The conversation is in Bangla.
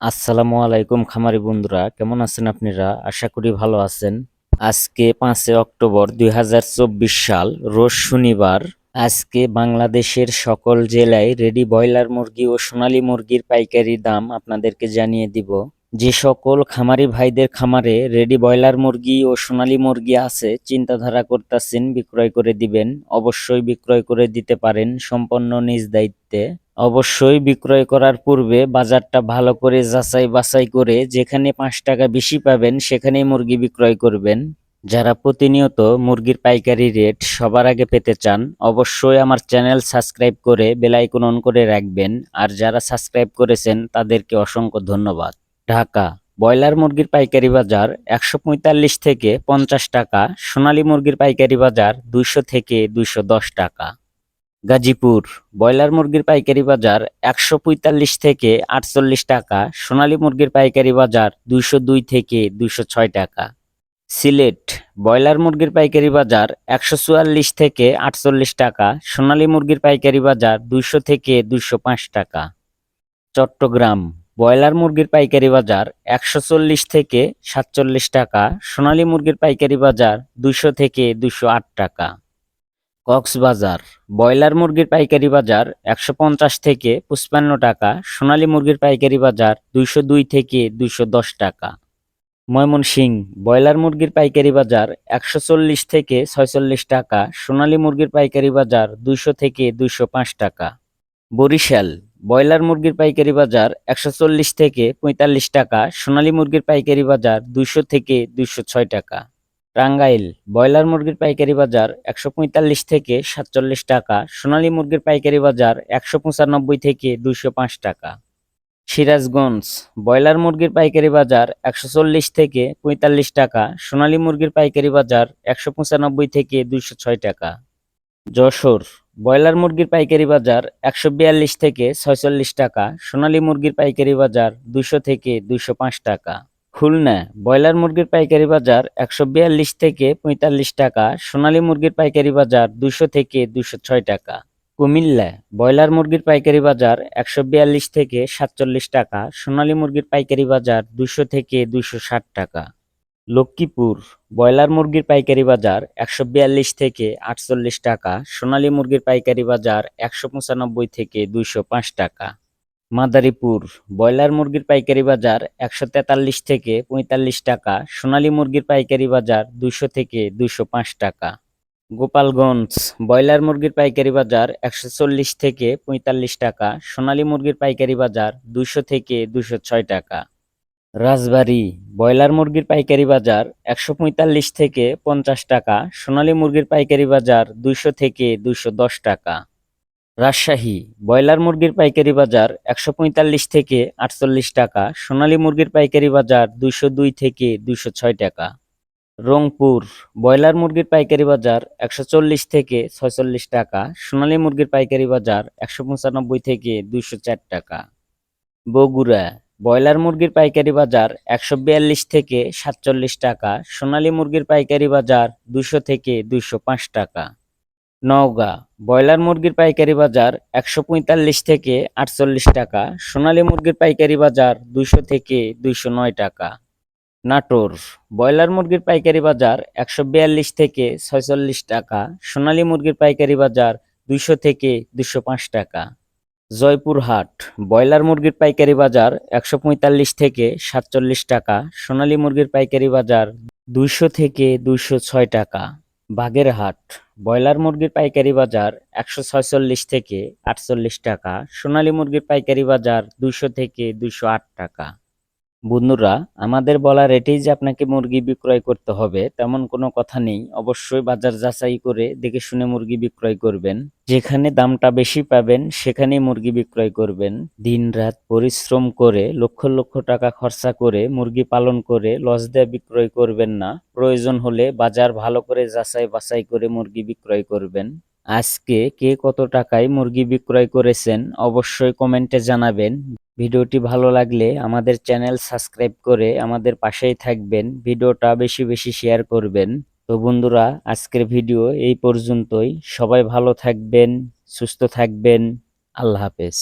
আসসালামু আলাইকুম খামারি বন্ধুরা, কেমন আছেন আপনারা? আশা করি ভালো আছেন। আজকে 5 অক্টোবর 2024 সাল, রোজ শনিবার। আজকে বাংলাদেশের সকল জেলায় রেডি ব্রয়লার মুরগি ও সোনালী মুরগির পাইকারি দাম আপনাদেরকে জানিয়ে দিব। যে সকল খামারি ভাইদের খামারে রেডি ব্রয়লার মুরগি ও সোনালী মুরগি আছে, চিন্তাধারা করতেছেন বিক্রয় করে দিবেন, অবশ্যই বিক্রয় করে দিতে পারেন সম্পূর্ণ নিজ দায়িত্বে। অবশ্যই বিক্রয় করার পূর্বে বাজারটা ভালো করে যাচাই বাছাই করে যেখানে 5 টাকা বেশি পাবেন সেখানেই মুরগি বিক্রয় করবেন। যারা প্রতিনিয়ত মুরগির পাইকারি রেট সবার আগে পেতে চান, অবশ্যই আমার চ্যানেল সাবস্ক্রাইব করে বেল আইকন অন করে রাখবেন। আর যারা সাবস্ক্রাইব করেছেন তাদেরকে অসংখ্য ধন্যবাদ। ঢাকা ব্রয়লার মুরগির পাইকারি বাজার 145 থেকে 50 টাকা, সোনালী মুরগির পাইকারি বাজার 200 থেকে 210 টাকা। গাজীপুর ব্রয়লার মুরগির পাইকারি বাজার 145 থেকে 48 টাকা, সোনালী মুরগির পাইকারি বাজার 202 থেকে 206 টাকা। সিলেট ব্রয়লার মুরগির পাইকারি বাজার 144 থেকে 48 টাকা, সোনালী মুরগির পাইকারি বাজার 200 থেকে 205 টাকা। চট্টগ্রাম ব্রয়লার মুরগির পাইকারি বাজার 140 থেকে 47 টাকা, সোনালী মুরগির পাইকারি বাজার 200 থেকে 208 টাকা। কক্সবাজার ব্রয়লার মুরগির পাইকারি বাজার 150 থেকে 55 টাকা, সোনালী মুরগির পাইকারি বাজার 202 থেকে 210 টাকা। ময়মনসিংহ ব্রয়লার মুরগির পাইকারি বাজার 140 থেকে 46 টাকা, সোনালী মুরগির পাইকারি বাজার 200 থেকে 205 টাকা। বরিশাল ব্রয়লার মুরগির পাইকারি বাজার 140 থেকে 45 টাকা, সোনালী মুরগির পাইকারি বাজার 200 থেকে 206 টাকা। টাঙ্গাইল ব্রয়লার মুরগির পাইকারি বাজার 145 থেকে 47 টাকা, সোনালী মুরগির পাইকারি বাজার 195 থেকে 205 টাকা। সিরাজগঞ্জ ব্রয়লার মুরগির পাইকারি বাজার 140 থেকে 45 টাকা, সোনালী মুরগির পাইকারি বাজার 195 থেকে 206 টাকা। যশোর ব্রয়লার মুরগির পাইকারি বাজার 142 থেকে 46 টাকা, সোনালী মুরগির পাইকারি বাজার 200 থেকে 205 টাকা। খুলনা ব্রয়লার মুরগির পাইকারি বাজার 142 থেকে 45 টাকা, সোনালী মুরগির পাইকারি বাজার 200 থেকে 206 টাকা। কুমিল্লা ব্রয়লার মুরগির পাইকারি বাজার 142 থেকে 47 টাকা, সোনালী মুরগির পাইকারি বাজার 200 থেকে 260 টাকা। লক্ষ্মীপুর ব্রয়লার মুরগির পাইকারি বাজার 142 থেকে 48 টাকা, সোনালী মুরগির পাইকারি বাজার 195 থেকে 205 টাকা। মাদারীপুর ব্রয়লার মুরগির পাইকারি বাজার 143 থেকে 45 টাকা, সোনালী মুরগির পাইকারি বাজার 200 থেকে 205 টাকা। গোপালগঞ্জ ব্রয়লার মুরগির পাইকারি বাজার 140 থেকে 45 টাকা, সোনালী মুরগির পাইকারি বাজার 200 থেকে 206 টাকা। রাজবাড়ী ব্রয়লার মুরগির পাইকারি বাজার 145 থেকে 50 টাকা, সোনালী মুরগির পাইকারি বাজার 200 থেকে 210 টাকা। রাজশাহী ব্রয়লার মুরগির পাইকারি বাজার 145 থেকে 48 টাকা, সোনালী মুরগির পাইকারি বাজার 202 থেকে 206 টাকা। রংপুর ব্রয়লার মুরগির পাইকারি বাজার 140 থেকে 46 টাকা, সোনালী মুরগির পাইকারি বাজার 195 থেকে 204 টাকা। বগুড়া ব্রয়লার মুরগির পাইকারি বাজার 142 থেকে 47 টাকা, সোনালী মুরগির পাইকারি বাজার 200 থেকে 205 টাকা। নওগাঁ ব্রয়লার মুরগির পাইকারি বাজার 145 থেকে 48 টাকা, সোনালী মুরগির পাইকারি বাজার 200 থেকে 209 টাকা। নাটোর ব্রয়লার মুরগির পাইকারি বাজার 142 থেকে 46 টাকা, সোনালী মুরগির পাইকারি বাজার 200 থেকে 205 টাকা। জয়পুরহাট ব্রয়লার মুরগির পাইকারি বাজার 145 থেকে 47 টাকা, সোনালী মুরগির পাইকারি বাজার 200 থেকে 206 টাকা। বাগেরহাট ব্রয়লার মুরগির পাইকারি বাজার 146 থেকে 48 টাকা, সোনালী মুরগির পাইকারি বাজার 200 থেকে 208 টাকা। বন্ধুরা, আমাদের বলা রেটেই যে আপনাকে মুরগি বিক্রয় করতে হবে তেমন কোনো কথা নেই। অবশ্যই বাজার যাচাই করে দেখে শুনে মুরগি বিক্রয় করবেন। যেখানে দামটা বেশি পাবেন সেখানেই মুরগি বিক্রয় করবেন। দিনরাত পরিশ্রম করে লক্ষ লক্ষ টাকা খরচা করে মুরগি পালন করে লস দিয়ে বিক্রয় করবেন না। প্রয়োজন হলে বাজার ভালো করে যাচাই বাছাই করে মুরগি বিক্রয় করবেন। আজকে কে কত টাকায় মুরগি বিক্রয় করেছেন অবশ্যই কমেন্টে জানাবেন। ভিডিওটি ভালো লাগলে আমাদের চ্যানেল সাবস্ক্রাইব করে আমাদের পাশেই থাকবেন। ভিডিওটা বেশি বেশি শেয়ার করবেন। তো বন্ধুরা, আজকের ভিডিও এই পর্যন্তই। সবাই ভালো থাকবেন, সুস্থ থাকবেন। আল্লাহ হাফেজ।